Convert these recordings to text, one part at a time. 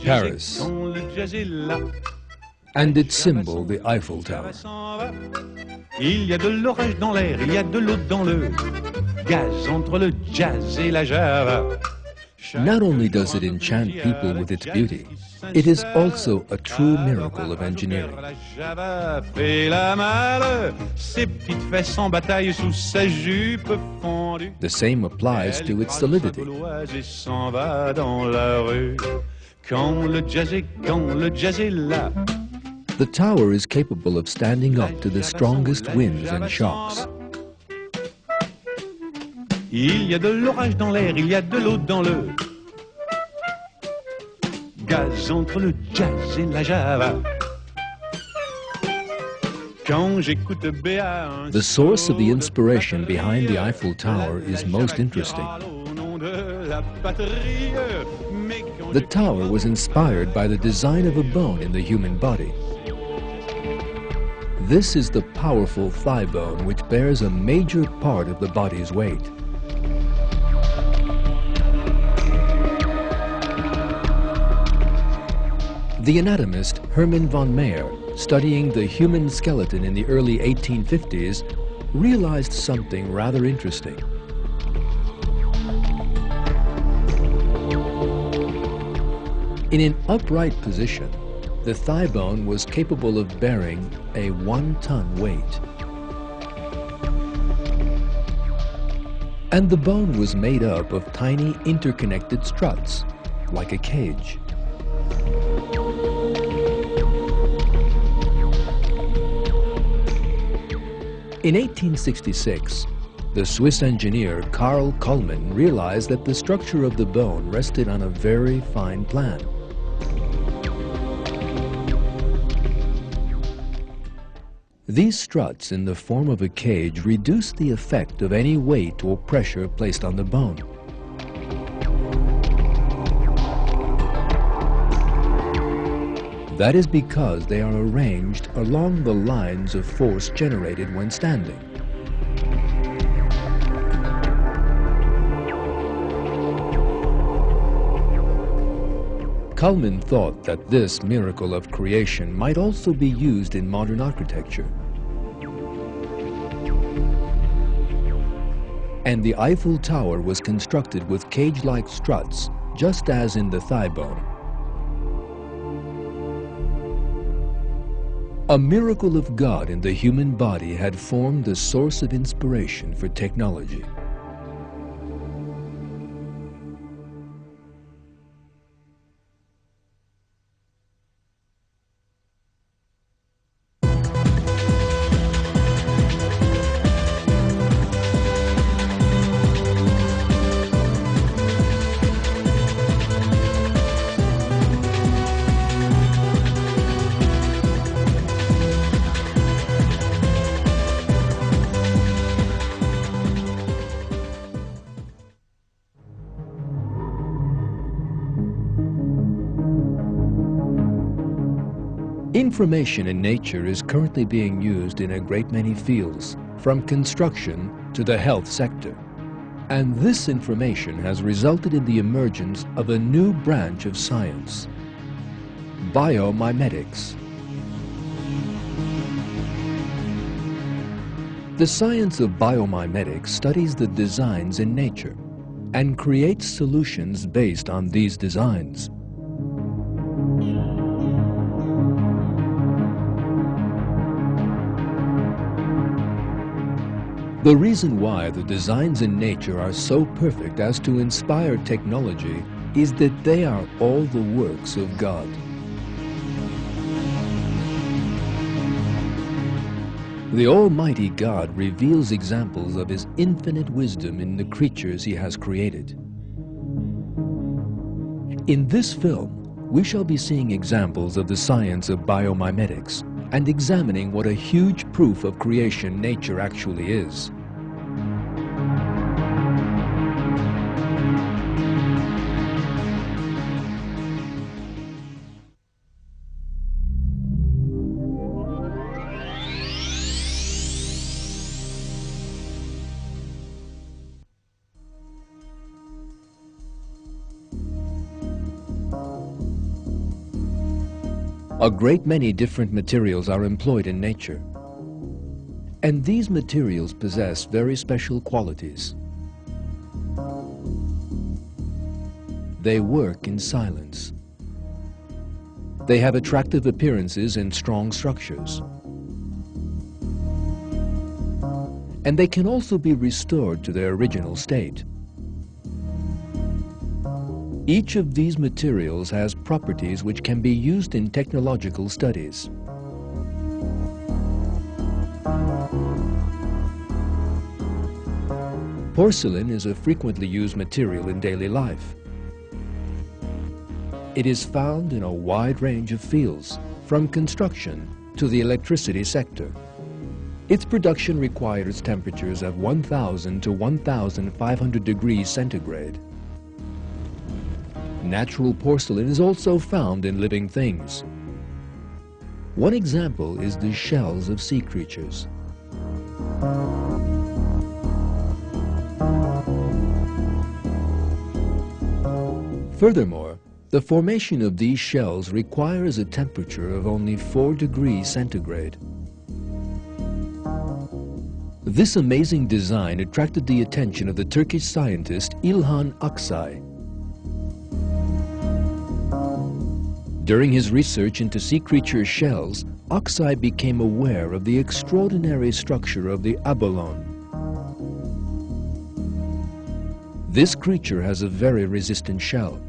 Paris, and its symbol, the Eiffel Tower. Il y a de l'orage dans l'air, il y a de l'eau dans le gaz entre le jazz et la java. Not only does it enchant people with its beauty, it is also a true miracle of engineering. The same applies to its solidity. The tower is capable of standing up to the strongest winds and shocks. Il y a de l'orage dans l'air, il y a de l'eau dans le gaz entre le jazz et la java. Quand j'écoute Béa, the source of the inspiration behind the Eiffel Tower is most interesting. The tower was inspired by the design of a bone in the human body. This is the powerful thigh bone, which bears a major part of the body's weight. The anatomist Hermann von Meyer, studying the human skeleton in the early 1850s, realized something rather interesting. In an upright position, the thigh bone was capable of bearing a 1-ton weight. And the bone was made up of tiny interconnected struts, like a cage. In 1866, the Swiss engineer Carl Kuhlmann realized that the structure of the bone rested on a very fine plan. These struts in the form of a cage reduce the effect of any weight or pressure placed on the bone. That is because they are arranged along the lines of force generated when standing. Kuhlmann thought that this miracle of creation might also be used in modern architecture. And the Eiffel Tower was constructed with cage-like struts, just as in the thigh bone. A miracle of God in the human body had formed the source of inspiration for technology. Information in nature is currently being used in a great many fields, from construction to the health sector. And this information has resulted in the emergence of a new branch of science, biomimetics. The science of biomimetics studies the designs in nature and creates solutions based on these designs. The reason why the designs in nature are so perfect as to inspire technology is that they are all the works of God. The Almighty God reveals examples of His infinite wisdom in the creatures He has created. In this film, we shall be seeing examples of the science of biomimetics and examining what a huge proof of creation nature actually is. A great many different materials are employed in nature, and these materials possess very special qualities. They work in silence. They have attractive appearances and strong structures. And they can also be restored to their original state. Each of these materials has properties which can be used in technological studies. Porcelain is a frequently used material in daily life. It is found in a wide range of fields, from construction to the electricity sector. Its production requires temperatures of 1,000 to 1,500 degrees centigrade. Natural porcelain is also found in living things. One example is the shells of sea creatures. Furthermore, the formation of these shells requires a temperature of only 4 degrees centigrade. This amazing design attracted the attention of the Turkish scientist İlhan Aksay. During his research into sea creature shells, Aksay became aware of the extraordinary structure of the abalone. This creature has a very resistant shell.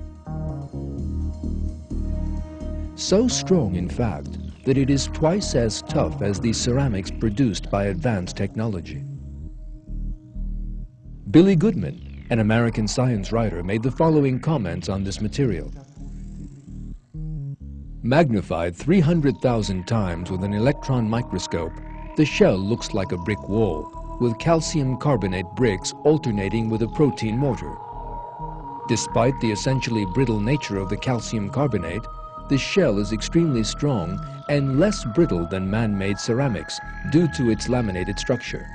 So strong, in fact, that it is twice as tough as the ceramics produced by advanced technology. Billy Goodman, an American science writer, made the following comments on this material. Magnified 300,000 times with an electron microscope, the shell looks like a brick wall, with calcium carbonate bricks alternating with a protein mortar. Despite the essentially brittle nature of the calcium carbonate, the shell is extremely strong and less brittle than man-made ceramics due to its laminated structure.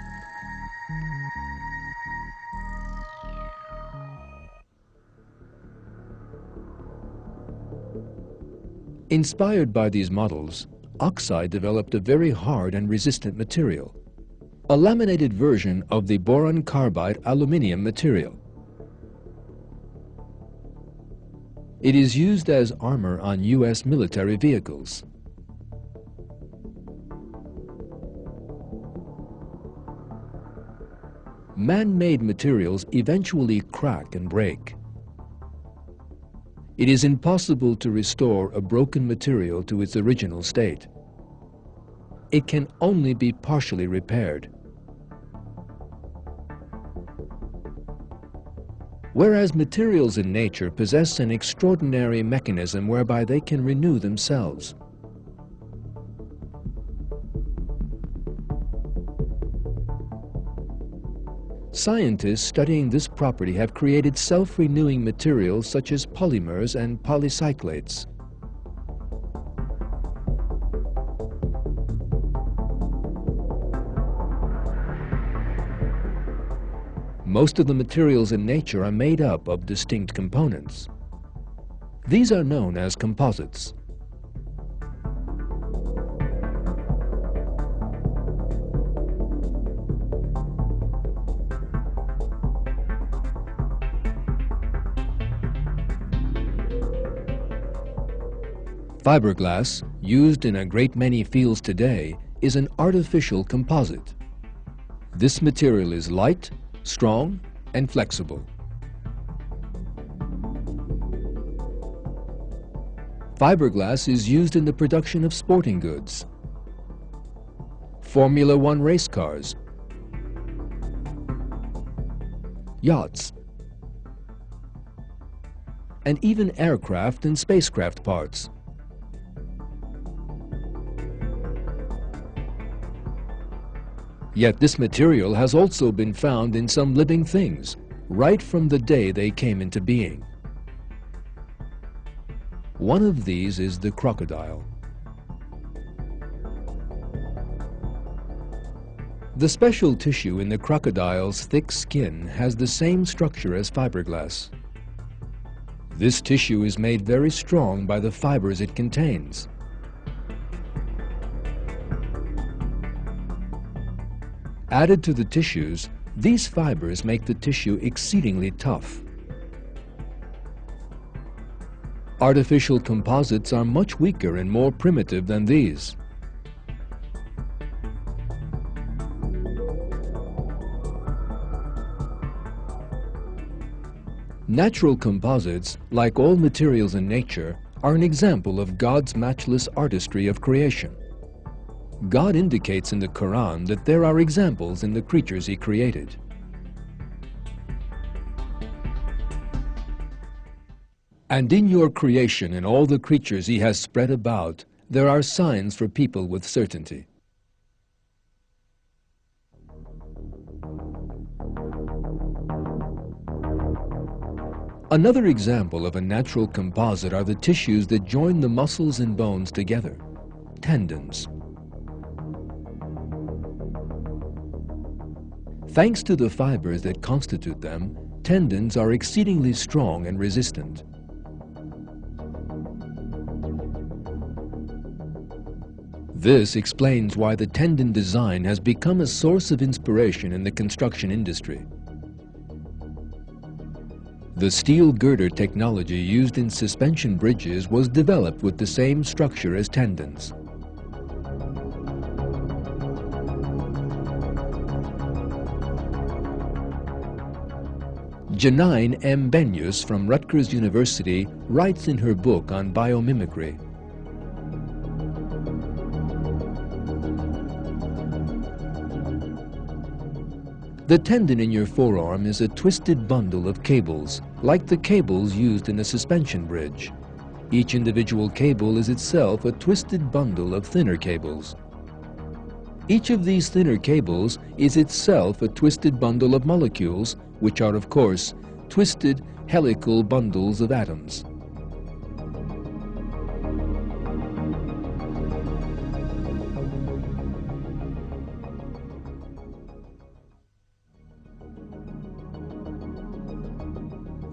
Inspired by these models, Aksay developed a very hard and resistant material, a laminated version of the boron carbide aluminium material. It is used as armor on U.S. military vehicles. Man-made materials eventually crack and break. It is impossible to restore a broken material to its original state. It can only be partially repaired. Whereas materials in nature possess an extraordinary mechanism whereby they can renew themselves. Scientists studying this property have created self-renewing materials such as polymers and polycyclates. Most of the materials in nature are made up of distinct components. These are known as composites. Fiberglass, used in a great many fields today, is an artificial composite. This material is light, strong, and flexible. Fiberglass is used in the production of sporting goods, Formula One race cars, yachts, and even aircraft and spacecraft parts. Yet this material has also been found in some living things, right from the day they came into being. One of these is the crocodile. The special tissue in the crocodile's thick skin has the same structure as fiberglass. This tissue is made very strong by the fibers it contains. Added to the tissues, these fibers make the tissue exceedingly tough. Artificial composites are much weaker and more primitive than these. Natural composites, like all materials in nature, are an example of God's matchless artistry of creation. God indicates in the Quran that there are examples in the creatures He created. And in your creation and all the creatures He has spread about, there are signs for people with certainty. Another example of a natural composite are the tissues that join the muscles and bones together, tendons. Thanks to the fibers that constitute them, tendons are exceedingly strong and resistant. This explains why the tendon design has become a source of inspiration in the construction industry. The steel girder technology used in suspension bridges was developed with the same structure as tendons. Janine M. Benyus from Rutgers University writes in her book on biomimicry, "The tendon in your forearm is a twisted bundle of cables, like the cables used in a suspension bridge. Each individual cable is itself a twisted bundle of thinner cables. Each of these thinner cables is itself a twisted bundle of molecules, which are, of course, twisted helical bundles of atoms."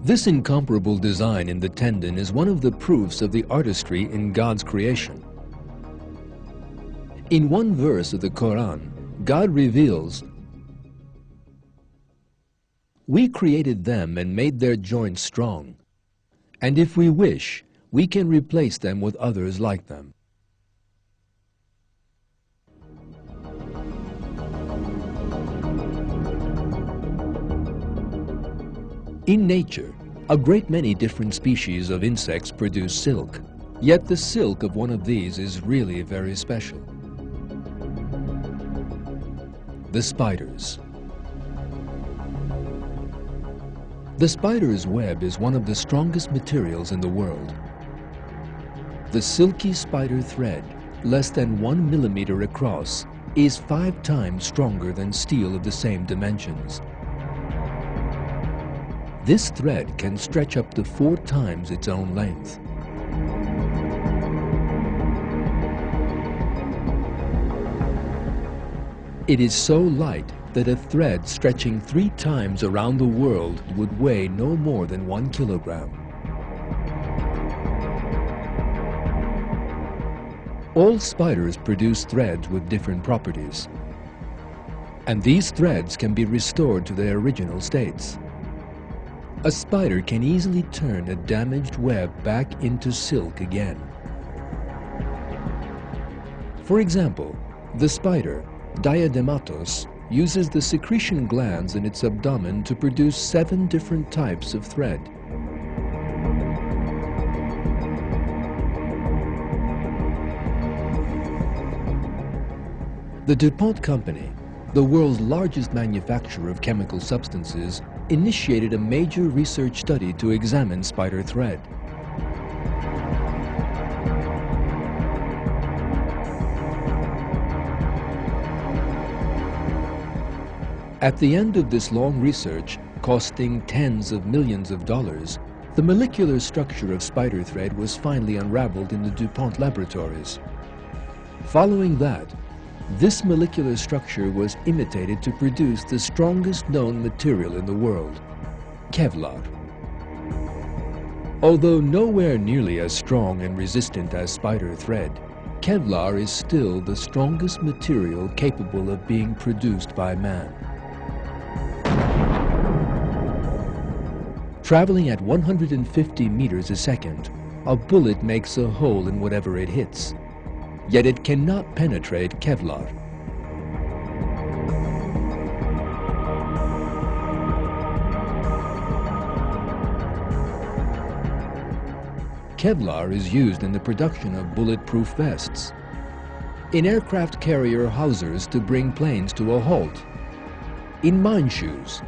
This incomparable design in the tendon is one of the proofs of the artistry in God's creation. In one verse of the Quran, God reveals, "We created them and made their joints strong, and if we wish, we can replace them with others like them." In nature, a great many different species of insects produce silk, yet the silk of one of these is really very special. The spiders. The spider's web is one of the strongest materials in the world. The silky spider thread, less than 1 millimeter across, is 5 times stronger than steel of the same dimensions. This thread can stretch up to 4 times its own length. It is so light that a thread stretching 3 times around the world would weigh no more than 1 kilogram. All spiders produce threads with different properties, and these threads can be restored to their original states. A spider can easily turn a damaged web back into silk again. For example, the spider, Diadematos, uses the secretion glands in its abdomen to produce 7 different types of thread. The DuPont Company, the world's largest manufacturer of chemical substances, initiated a major research study to examine spider thread. At the end of this long research, costing tens of millions of dollars, the molecular structure of spider thread was finally unraveled in the DuPont laboratories. Following that, this molecular structure was imitated to produce the strongest known material in the world, Kevlar. Although nowhere nearly as strong and resistant as spider thread, Kevlar is still the strongest material capable of being produced by man. Traveling at 150 meters a second, a bullet makes a hole in whatever it hits, yet it cannot penetrate Kevlar. Kevlar is used in the production of bulletproof vests, in aircraft carrier hawsers to bring planes to a halt, in mine shoes,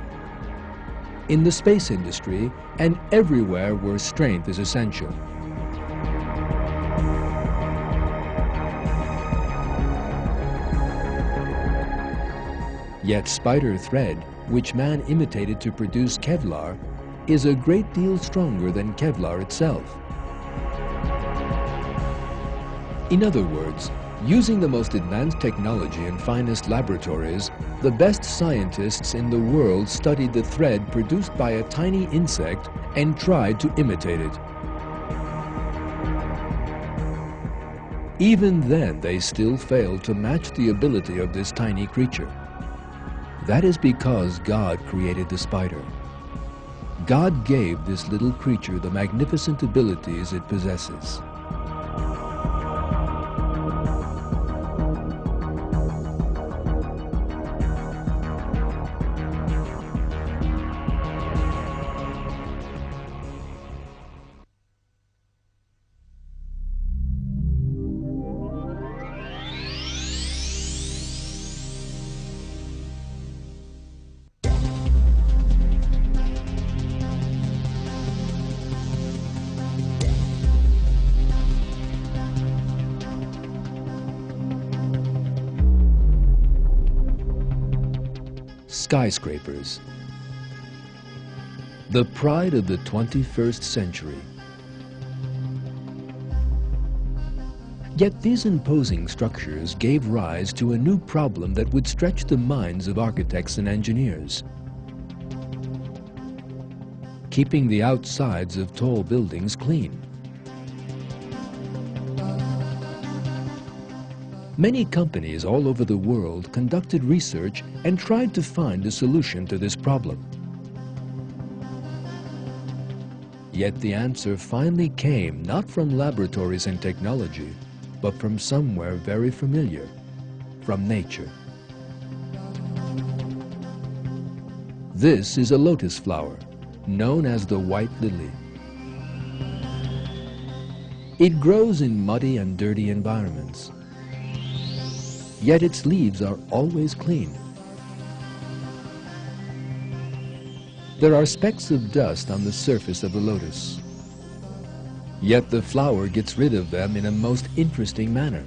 in the space industry, and everywhere where strength is essential. Yet spider thread, which man imitated to produce Kevlar, is a great deal stronger than Kevlar itself. In other words, using the most advanced technology and finest laboratories, the best scientists in the world studied the thread produced by a tiny insect and tried to imitate it. Even then, they still failed to match the ability of this tiny creature. That is because God created the spider. God gave this little creature the magnificent abilities it possesses. Skyscrapers, the pride of the 21st century. Yet these imposing structures gave rise to a new problem that would stretch the minds of architects and engineers. Keeping the outsides of tall buildings clean. Many companies all over the world conducted research and tried to find a solution to this problem. Yet the answer finally came not from laboratories and technology, but from somewhere very familiar, from nature. This is a lotus flower, known as the white lily. It grows in muddy and dirty environments. Yet its leaves are always clean. There are specks of dust on the surface of the lotus. Yet the flower gets rid of them in a most interesting manner.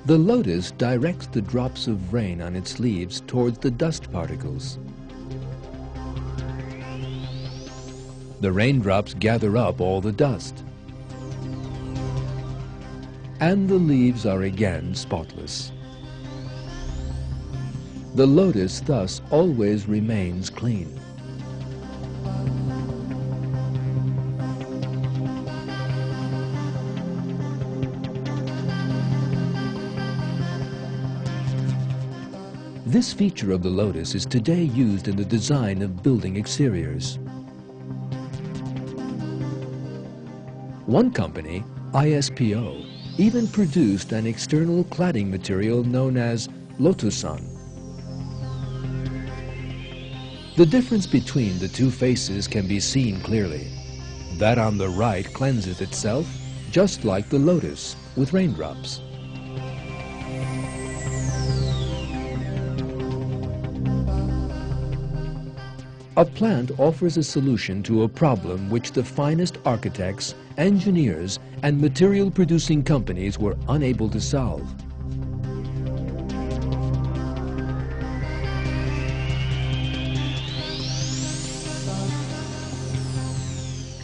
The lotus directs the drops of rain on its leaves towards the dust particles. The raindrops gather up all the dust, and the leaves are again spotless. The lotus thus always remains clean. This feature of the lotus is today used in the design of building exteriors. One company, ISPO, even produced an external cladding material known as Lotusan. The difference between the two faces can be seen clearly. That on the right cleanses itself, just like the lotus, with raindrops. A plant offers a solution to a problem which the finest architects, engineers, and material-producing companies were unable to solve.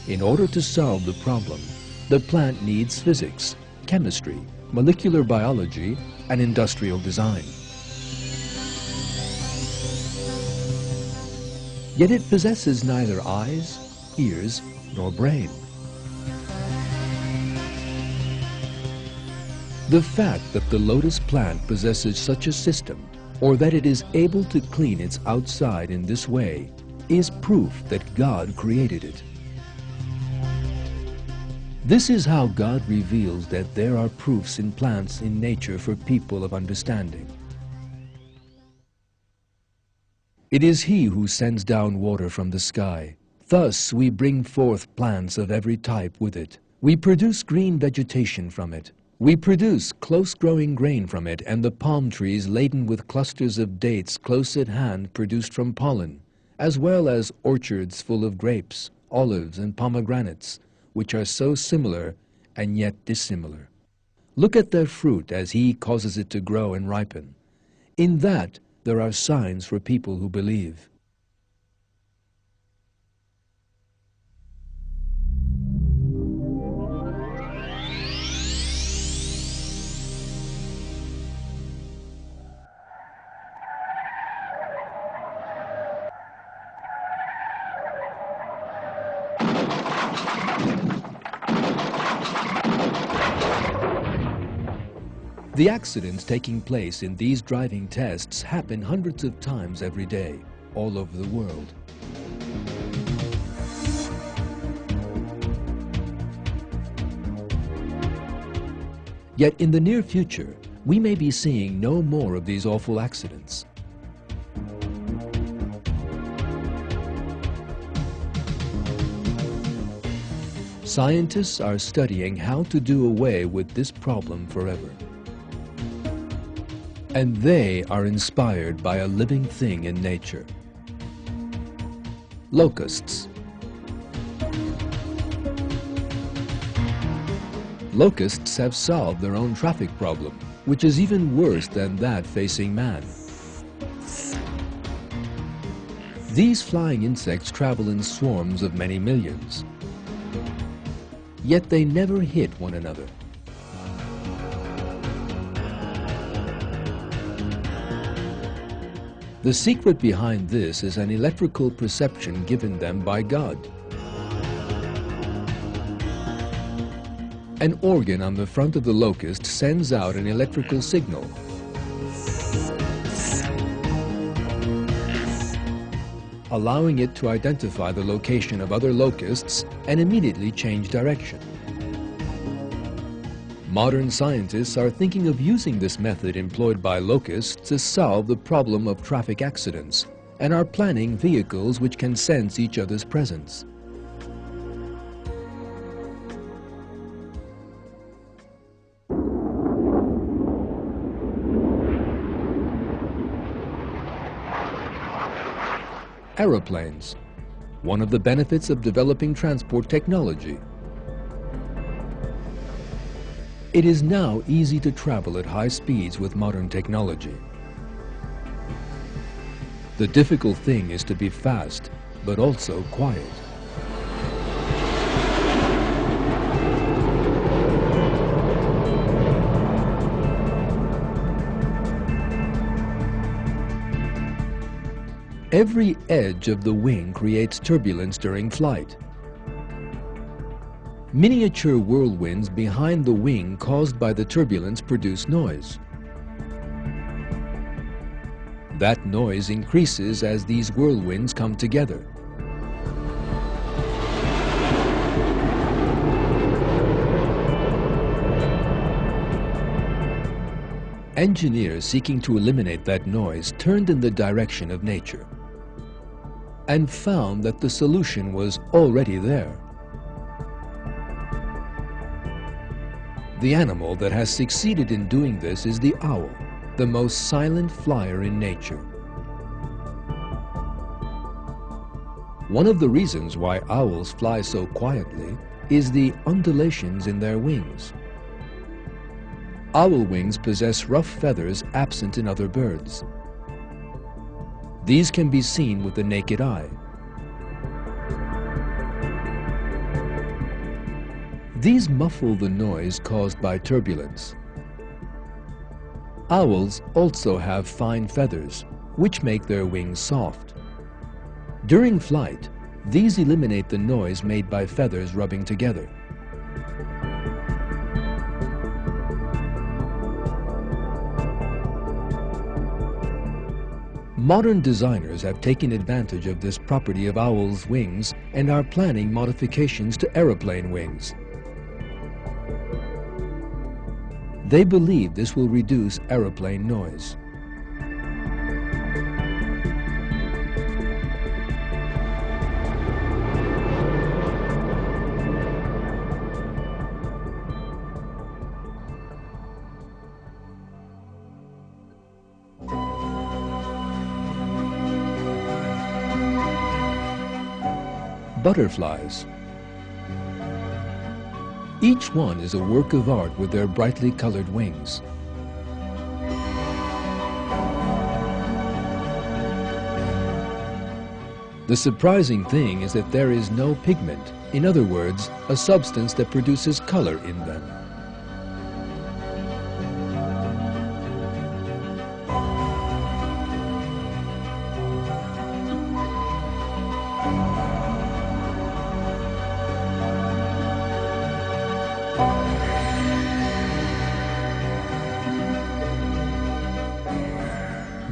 In order to solve the problem, the plant needs physics, chemistry, molecular biology, and industrial design. Yet it possesses neither eyes, ears, nor brain. The fact that the lotus plant possesses such a system, or that it is able to clean its outside in this way, is proof that God created it. This is how God reveals that there are proofs in plants in nature for people of understanding. It is He who sends down water from the sky. Thus we bring forth plants of every type with it. We produce green vegetation from it. We produce close-growing grain from it, and the palm trees laden with clusters of dates close at hand produced from pollen, as well as orchards full of grapes, olives, and pomegranates, which are so similar and yet dissimilar. Look at their fruit as He causes it to grow and ripen. In that there are signs for people who believe. The accidents taking place in these driving tests happen hundreds of times every day, all over the world. Yet in the near future, we may be seeing no more of these awful accidents. Scientists are studying how to do away with this problem forever. And they are inspired by a living thing in nature. Locusts. Locusts have solved their own traffic problem, which is even worse than that facing man. These flying insects travel in swarms of many millions. Yet they never hit one another. The secret behind this is an electrical perception given them by God. An organ on the front of the locust sends out an electrical signal. Allowing it to identify the location of other locusts and immediately change direction. Modern scientists are thinking of using this method employed by locusts to solve the problem of traffic accidents, and are planning vehicles which can sense each other's presence. Aeroplanes, one of the benefits of developing transport technology. It is now easy to travel at high speeds with modern technology. The difficult thing is to be fast, but also quiet. Every edge of the wing creates turbulence during flight. Miniature whirlwinds behind the wing caused by the turbulence produce noise. That noise increases as these whirlwinds come together. Engineers seeking to eliminate that noise turned in the direction of nature and found that the solution was already there. The animal that has succeeded in doing this is the owl, the most silent flyer in nature. One of the reasons why owls fly so quietly is the undulations in their wings. Owl wings possess rough feathers absent in other birds. These can be seen with the naked eye. These muffle the noise caused by turbulence. Owls also have fine feathers, which make their wings soft. During flight, these eliminate the noise made by feathers rubbing together. Modern designers have taken advantage of this property of owls' wings and are planning modifications to aeroplane wings. They believe this will reduce aeroplane noise. Butterflies. Each one is a work of art with their brightly colored wings. The surprising thing is that there is no pigment, in other words, a substance that produces color in them.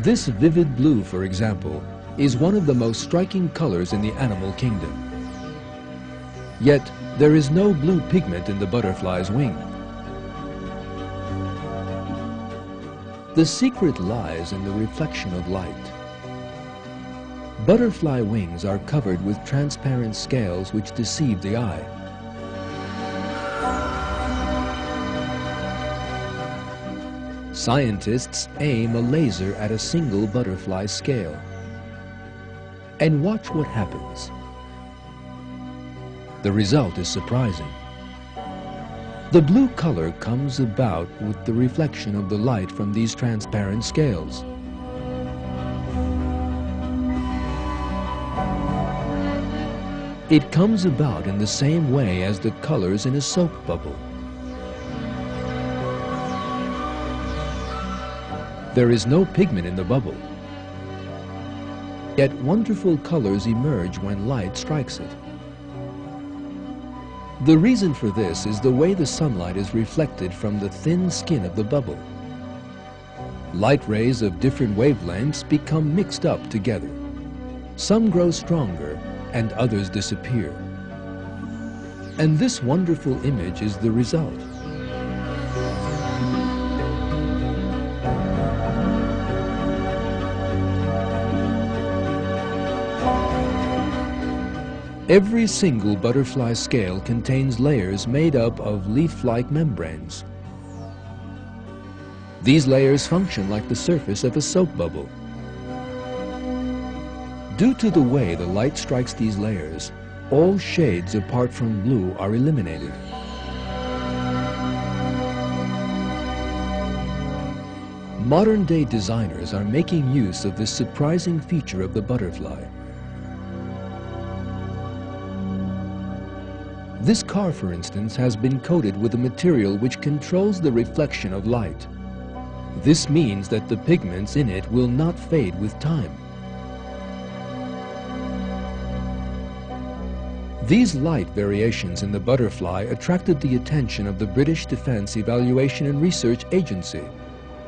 This vivid blue, for example, is one of the most striking colors in the animal kingdom. Yet, there is no blue pigment in the butterfly's wing. The secret lies in the reflection of light. Butterfly wings are covered with transparent scales which deceive the eye. Scientists aim a laser at a single butterfly scale. And watch what happens. The result is surprising. The blue color comes about with the reflection of the light from these transparent scales. It comes about in the same way as the colors in a soap bubble. There is no pigment in the bubble. Yet wonderful colors emerge when light strikes it. The reason for this is the way the sunlight is reflected from the thin skin of the bubble. Light rays of different wavelengths become mixed up together. Some grow stronger and others disappear. And this wonderful image is the result. Every single butterfly scale contains layers made up of leaf-like membranes. These layers function like the surface of a soap bubble. Due to the way the light strikes these layers, all shades apart from blue are eliminated. Modern-day designers are making use of this surprising feature of the butterfly. This car, for instance, has been coated with a material which controls the reflection of light. This means that the pigments in it will not fade with time. These light variations in the butterfly attracted the attention of the British Defence Evaluation and Research Agency,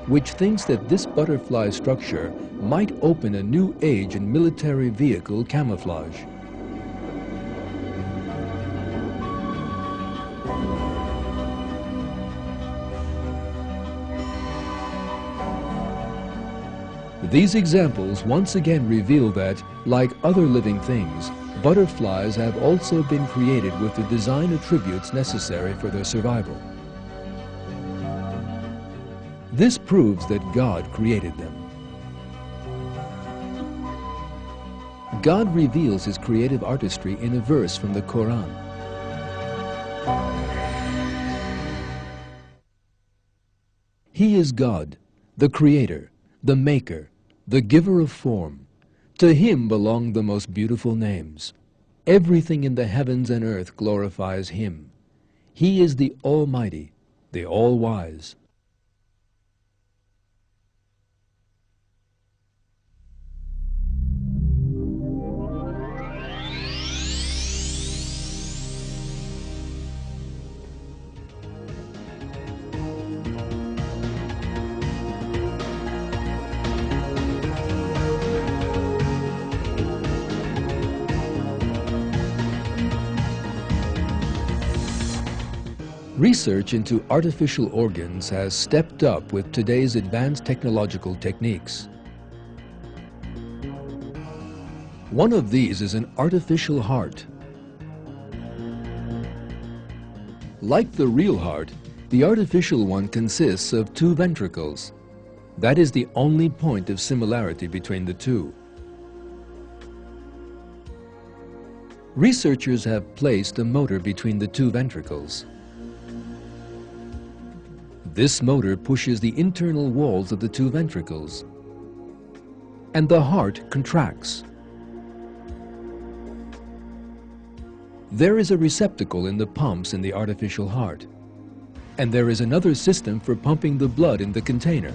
which thinks that this butterfly structure might open a new age in military vehicle camouflage. These examples once again reveal that, like other living things, butterflies have also been created with the design attributes necessary for their survival. This proves that God created them. God reveals His creative artistry in a verse from the Quran. He is God, the Creator, the Maker, the giver of form. To Him belong the most beautiful names. Everything in the heavens and earth glorifies Him. He is the Almighty, the All-Wise. Research into artificial organs has stepped up with today's advanced technological techniques. One of these is an artificial heart. Like the real heart, the artificial one consists of two ventricles. That is the only point of similarity between the two. Researchers have placed a motor between the two ventricles. This motor pushes the internal walls of the two ventricles, and the heart contracts. There is a receptacle in the pumps in the artificial heart, and there is another system for pumping the blood in the container.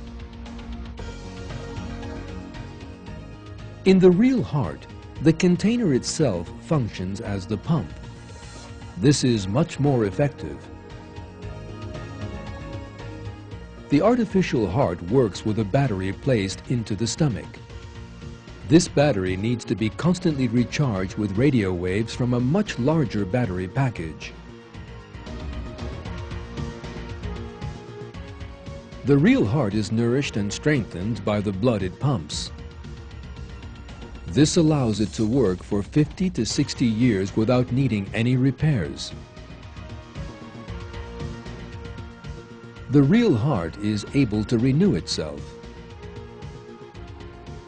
In the real heart, the container itself functions as the pump. This is much more effective. The artificial heart works with a battery placed into the stomach. This battery needs to be constantly recharged with radio waves from a much larger battery package. The real heart is nourished and strengthened by the blood it pumps. This allows it to work for 50 to 60 years without needing any repairs. The real heart is able to renew itself.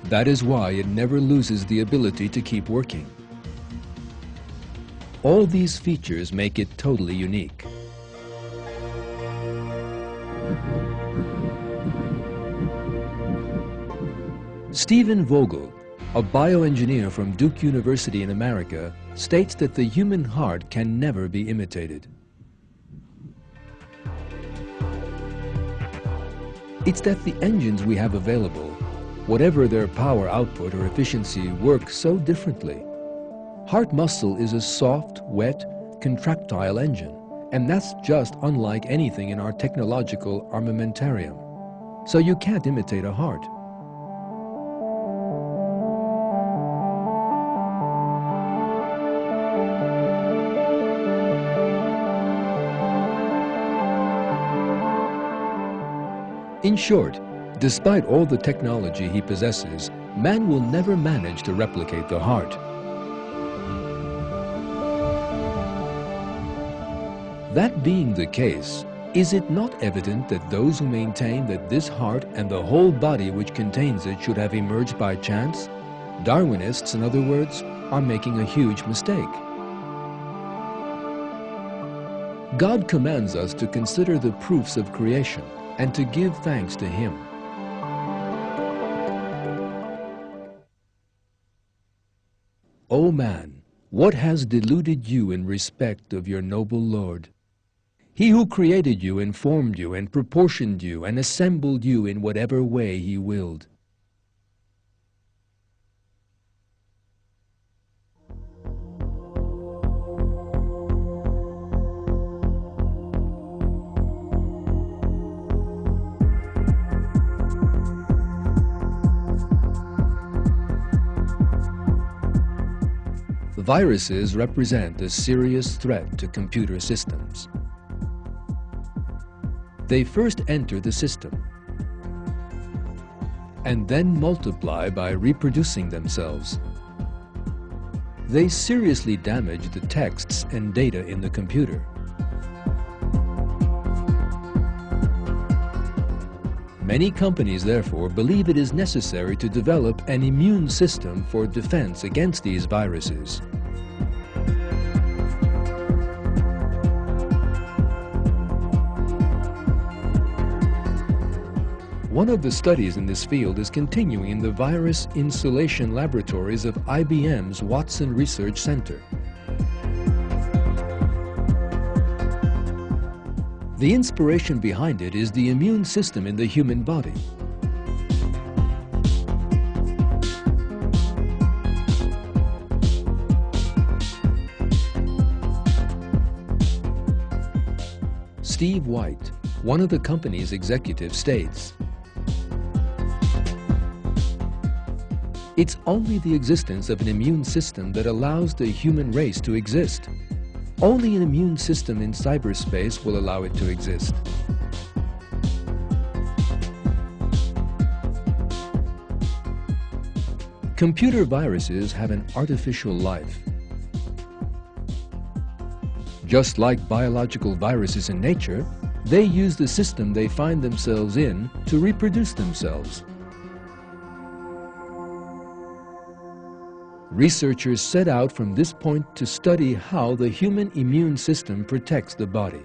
That is why it never loses the ability to keep working. All these features make it totally unique. Stephen Vogel, a bioengineer from Duke University in America, states that the human heart can never be imitated. It's that the engines we have available, whatever their power output or efficiency, work so differently. Heart muscle is a soft, wet, contractile engine, and that's just unlike anything in our technological armamentarium. So you can't imitate a heart. In short, despite all the technology he possesses, man will never manage to replicate the heart. That being the case, is it not evident that those who maintain that this heart and the whole body which contains it should have emerged by chance, Darwinists, in other words, are making a huge mistake? God commands us to consider the proofs of creation and to give thanks to Him. O man, what has deluded you in respect of your noble Lord? He who created you informed you and proportioned you and assembled you in whatever way He willed. Viruses represent a serious threat to computer systems. They first enter the system and then multiply by reproducing themselves. They seriously damage the texts and data in the computer. Many companies, therefore, believe it is necessary to develop an immune system for defense against these viruses. One of the studies in this field is continuing in the virus insulation laboratories of IBM's Watson Research Center. The inspiration behind it is the immune system in the human body. Steve White, one of the company's executives, states, "It's only the existence of an immune system that allows the human race to exist. Only an immune system in cyberspace will allow it to exist. Computer viruses have an artificial life. Just like biological viruses in nature, they use the system they find themselves in to reproduce themselves. Researchers set out from this point to study how the human immune system protects the body.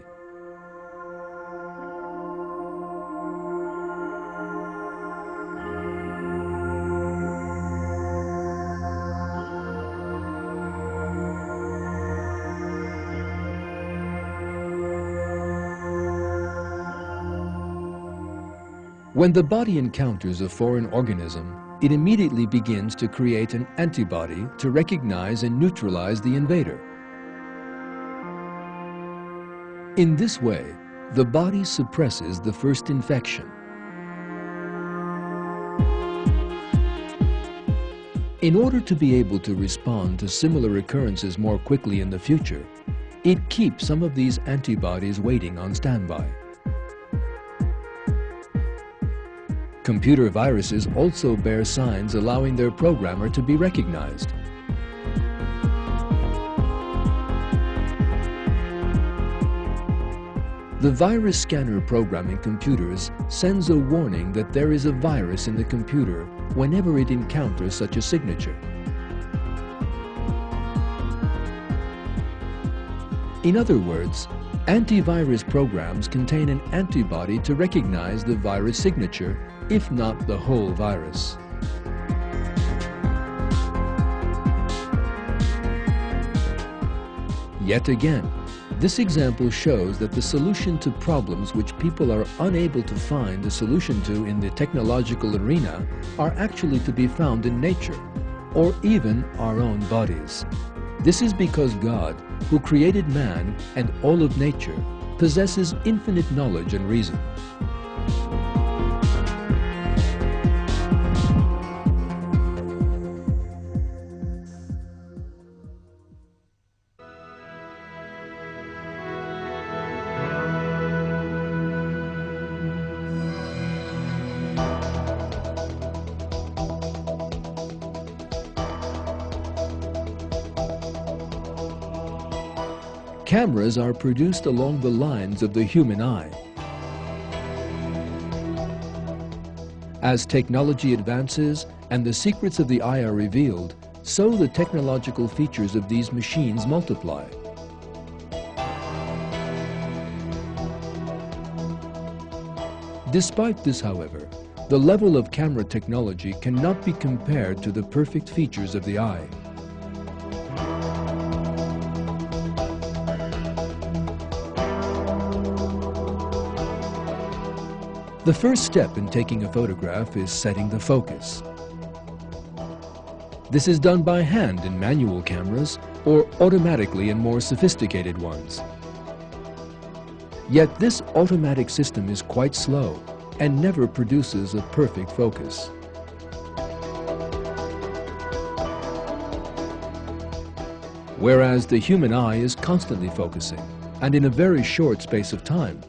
When the body encounters a foreign organism, it immediately begins to create an antibody to recognize and neutralize the invader. In this way, the body suppresses the first infection. In order to be able to respond to similar occurrences more quickly in the future, it keeps some of these antibodies waiting on standby. Computer viruses also bear signs allowing their programmer to be recognized. The virus scanner program in computers sends a warning that there is a virus in the computer whenever it encounters such a signature. In other words, antivirus programs contain an antibody to recognize the virus signature, if not the whole virus. Yet again, this example shows that the solution to problems which people are unable to find a solution to in the technological arena are actually to be found in nature, or even our own bodies. This is because God, who created man and all of nature, possesses infinite knowledge and reason. Cameras are produced along the lines of the human eye. As technology advances and the secrets of the eye are revealed, so the technological features of these machines multiply. Despite this, however, the level of camera technology cannot be compared to the perfect features of the eye. The first step in taking a photograph is setting the focus. This is done by hand in manual cameras or automatically in more sophisticated ones. Yet this automatic system is quite slow and never produces a perfect focus. Whereas the human eye is constantly focusing, and in a very short space of time.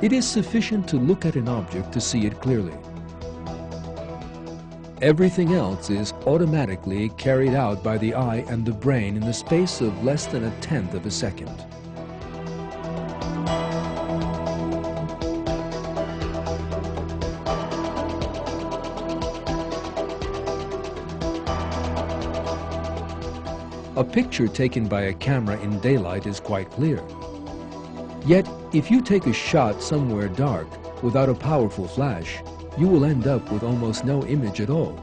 It is sufficient to look at an object to see it clearly. Everything else is automatically carried out by the eye and the brain in the space of less than 1/10 of a second. A picture taken by a camera in daylight is quite clear. Yet, if you take a shot somewhere dark without a powerful flash, you will end up with almost no image at all.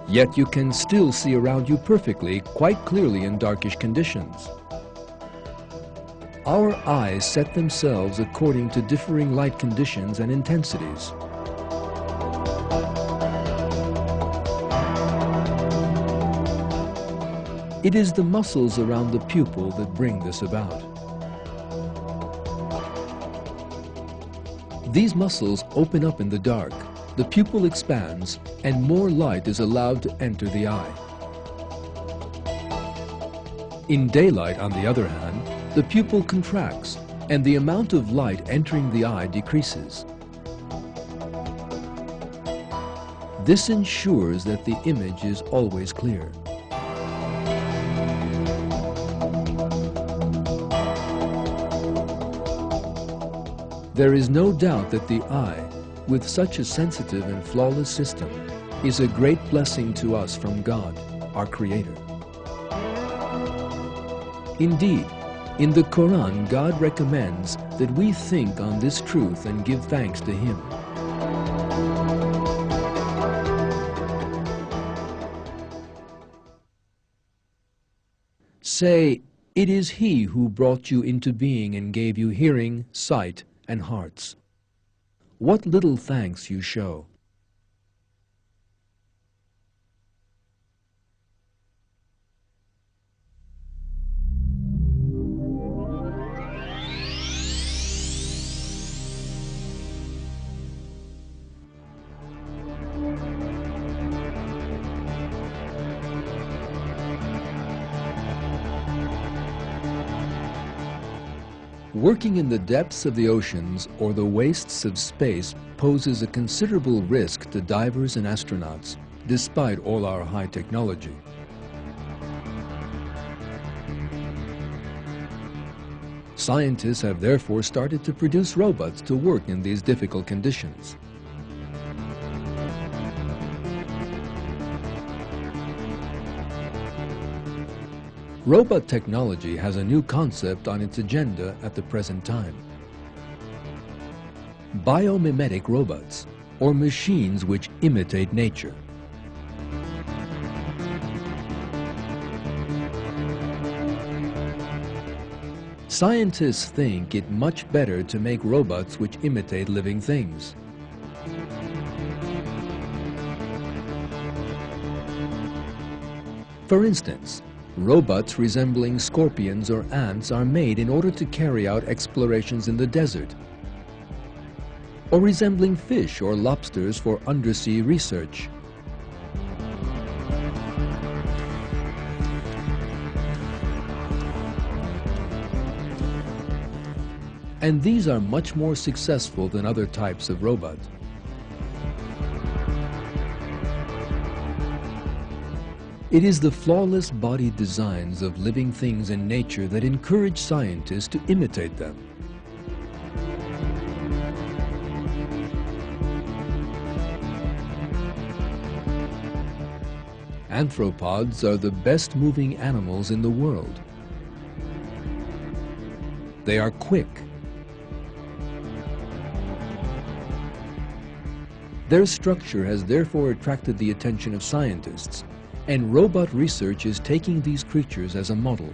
Yet you can still see around you perfectly, quite clearly in darkish conditions. Our eyes set themselves according to differing light conditions and intensities. It is the muscles around the pupil that bring this about. These muscles open up in the dark, the pupil expands, and more light is allowed to enter the eye. In daylight, on the other hand, the pupil contracts, and the amount of light entering the eye decreases. This ensures that the image is always clear. There is no doubt that the eye, with such a sensitive and flawless system, is a great blessing to us from God, our Creator. Indeed, in the Quran, God recommends that we think on this truth and give thanks to Him. Say, it is He who brought you into being and gave you hearing, sight, and hearts. What little thanks you show! Working in the depths of the oceans or the wastes of space poses a considerable risk to divers and astronauts, despite all our high technology. Scientists have therefore started to produce robots to work in these difficult conditions. Robot technology has a new concept on its agenda at the present time. Biomimetic robots, or machines which imitate nature. Scientists think it much better to make robots which imitate living things. For instance, robots resembling scorpions or ants are made in order to carry out explorations in the desert, or resembling fish or lobsters for undersea research. And these are much more successful than other types of robot. It is the flawless body designs of living things in nature that encourage scientists to imitate them. Arthropods are the best moving animals in the world. They are quick. Their structure has therefore attracted the attention of scientists, and robot research is taking these creatures as a model.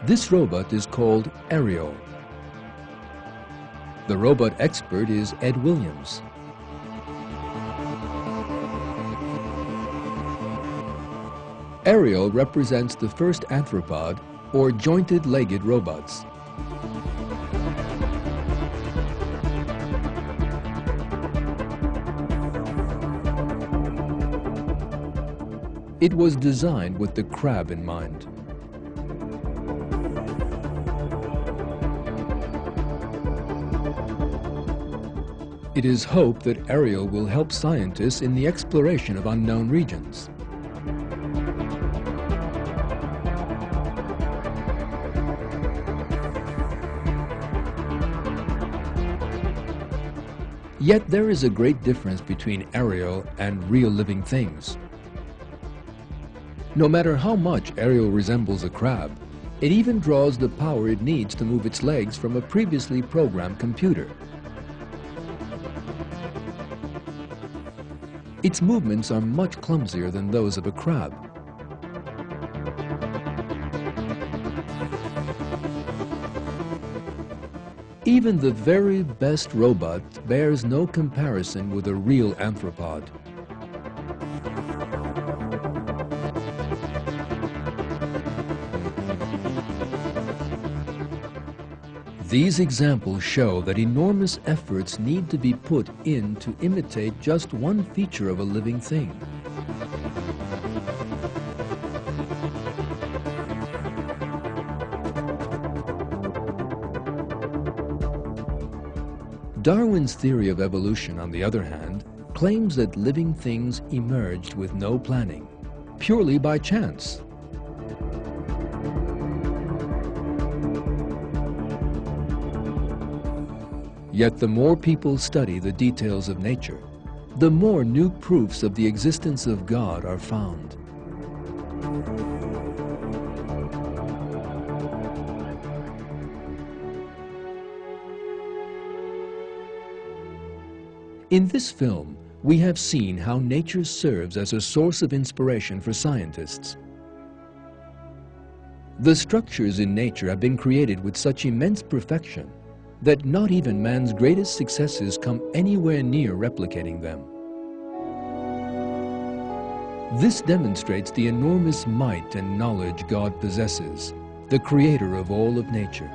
This robot is called Ariel. The robot expert is Ed Williams. Ariel represents the first arthropod, or jointed-legged robots. It was designed with the crab in mind. It is hoped that Ariel will help scientists in the exploration of unknown regions. Yet there is a great difference between Ariel and real living things. No matter how much Ariel resembles a crab, it even draws the power it needs to move its legs from a previously programmed computer. Its movements are much clumsier than those of a crab. Even the very best robot bears no comparison with a real anthropod. These examples show that enormous efforts need to be put in to imitate just one feature of a living thing. Darwin's theory of evolution, on the other hand, claims that living things emerged with no planning, purely by chance. Yet the more people study the details of nature, the more new proofs of the existence of God are found. In this film, we have seen how nature serves as a source of inspiration for scientists. The structures in nature have been created with such immense perfection that not even man's greatest successes come anywhere near replicating them. This demonstrates the enormous might and knowledge God possesses, the creator of all of nature.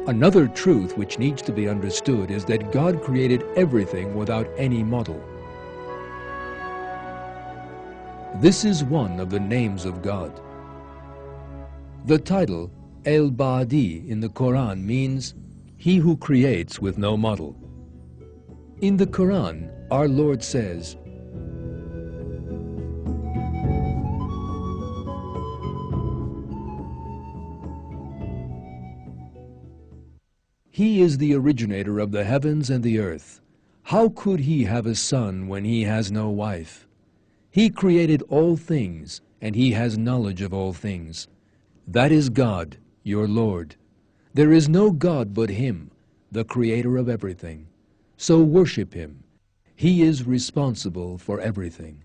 Another truth which needs to be understood is that God created everything without any model. This is one of the names of God. The title, El-Badi, in the Quran means, He who creates with no model. In the Quran, our Lord says, He is the originator of the heavens and the earth. How could He have a son when He has no wife? He created all things, and He has knowledge of all things. That is God, your Lord. There is no God but Him, the creator of everything. So worship Him. He is responsible for everything.